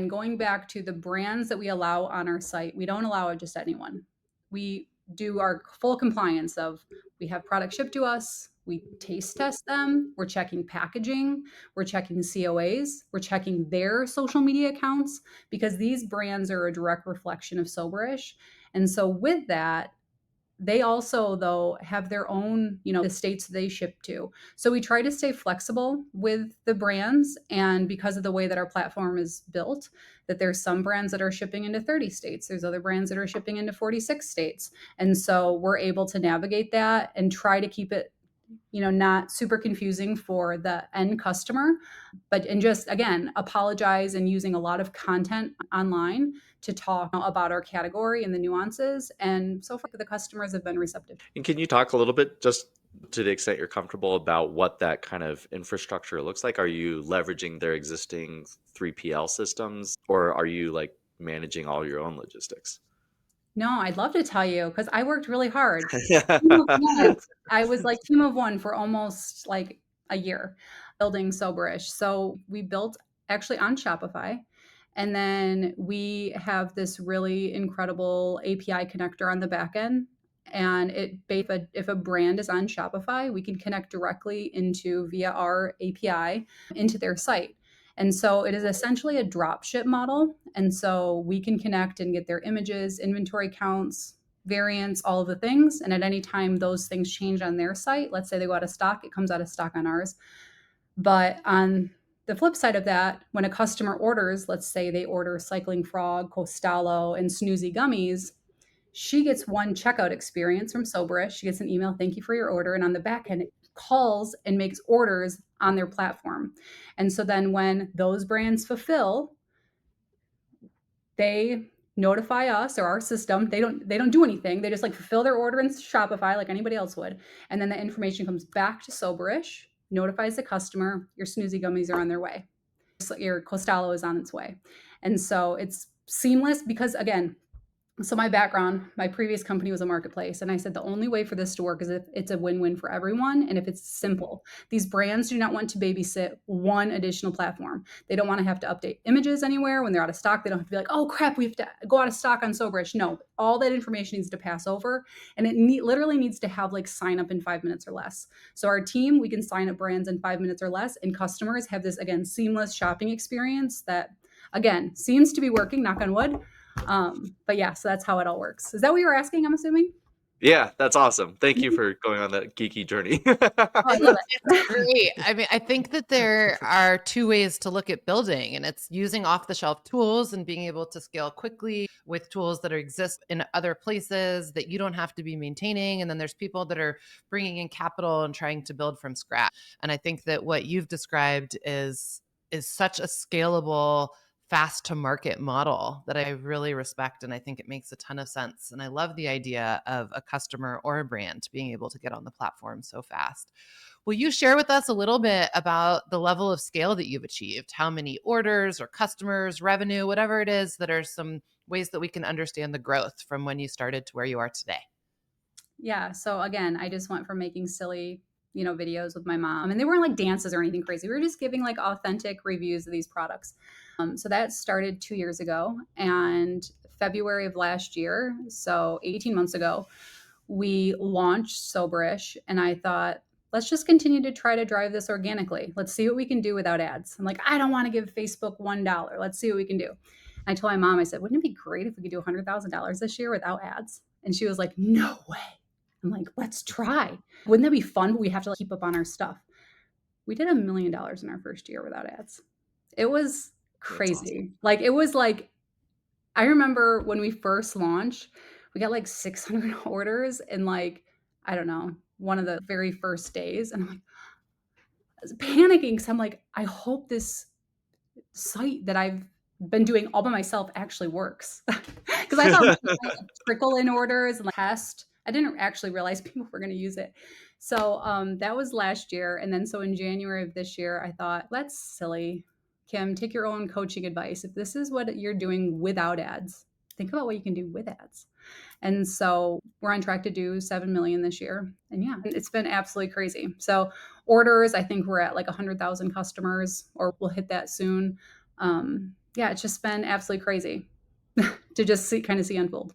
And going back to the brands that we allow on our site, we don't allow it just anyone. We do our full compliance of we have products shipped to us, we taste test them, we're checking packaging, we're checking COAs, we're checking their social media accounts because these brands are a direct reflection of Soberish. And so with that, they also though have their own, the states they ship to. So we try to stay flexible with the brands, and because of the way that our platform is built, that there's some brands that are shipping into 30 states, there's other brands that are shipping into 46 states, and so we're able to navigate that and try to keep it, not super confusing for the end customer, but and just again apologize and using a lot of content online to talk about our category and the nuances. And so far, the customers have been receptive. And can you talk a little bit, just to the extent you're comfortable, about what that kind of infrastructure looks like? Are you leveraging their existing 3PL systems, or are you like managing all your own logistics? No, I'd love to tell you because I worked really hard. Team of one. I was like team of one for almost like a year building Soberish. So we built actually on Shopify. And then we have this really incredible API connector on the back end. And if a brand is on Shopify, we can connect directly into via our API into their site. And so it is essentially a drop ship model. And so we can connect and get their images, inventory counts, variants, all of the things. And at any time those things change on their site, let's say they go out of stock, it comes out of stock on ours. But on the flip side of that, when a customer orders, let's say they order Cycling Frog, Costallo, and Snoozy gummies, she gets one checkout experience from Soberish. She gets an email, thank you for your order. And on the back end, it calls and makes orders on their platform. And so then when those brands fulfill, they notify us or our system. They don't do anything. They just like fulfill their order in Shopify like anybody else would. And then the information comes back to Soberish, notifies the customer, your Snoozy gummies are on their way. So your Costallo is on its way. And so it's seamless because again, so my background, my previous company was a marketplace. And I said the only way for this to work is if it's a win-win for everyone and if it's simple. These brands do not want to babysit one additional platform. They don't want to have to update images anywhere when they're out of stock. They don't have to be like, oh crap, we have to go out of stock on Soberish. No, all that information needs to pass over. And it literally needs to have like sign up in 5 minutes or less. So our team, we can sign up brands in 5 minutes or less. And customers have this, again, seamless shopping experience that, again, seems to be working, knock on wood. But yeah, so that's how it all works. Is that what you were asking, I'm assuming? Yeah, that's awesome. Thank you for going on that geeky journey. Oh, I love It's it. great. I mean, I think that there are two ways to look at building, and it's using off-the-shelf tools and being able to scale quickly with tools that exist in other places that you don't have to be maintaining. And then there's people that are bringing in capital and trying to build from scratch. And I think that what you've described is such a scalable, fast to market model that I really respect. And I think it makes a ton of sense. And I love the idea of a customer or a brand being able to get on the platform so fast. Will you share with us a little bit about the level of scale that you've achieved? How many orders or customers, revenue, whatever it is, that are some ways that we can understand the growth from when you started to where you are today? Yeah. So again, I just went from making silly, videos with my mom, and they weren't like dances or anything crazy. We were just giving like authentic reviews of these products. So that started 2 years ago, and February of last year, so 18 months ago, we launched Soberish, and I thought, let's just continue to try to drive this organically. Let's see what we can do without ads. I'm like, I don't want to give Facebook $1. Let's see what we can do. I told my mom, I said, wouldn't it be great if we could do $100,000 this year without ads? And she was like, no way. I'm like, let's try. Wouldn't that be fun? But we have to like, keep up on our stuff. We did $1 million in our first year without ads. It was That's awesome. crazy. Like, it was like, I remember when we first launched, we got like 600 orders in like, I don't know, one of the very first days. And I'm like, I was panicking because I'm like, I hope this site that I've been doing all by myself actually works. Because I thought we were gonna, like, trickle in orders and like, test. I didn't actually realize people were going to use it. So that was last year. And then so in January of this year, I thought, that's silly. Kim, take your own coaching advice. If this is what you're doing without ads, think about what you can do with ads. And so we're on track to do 7 million this year. And yeah, it's been absolutely crazy. So orders, I think we're at like 100,000 customers, or we'll hit that soon. Yeah, it's just been absolutely crazy to just see unfold.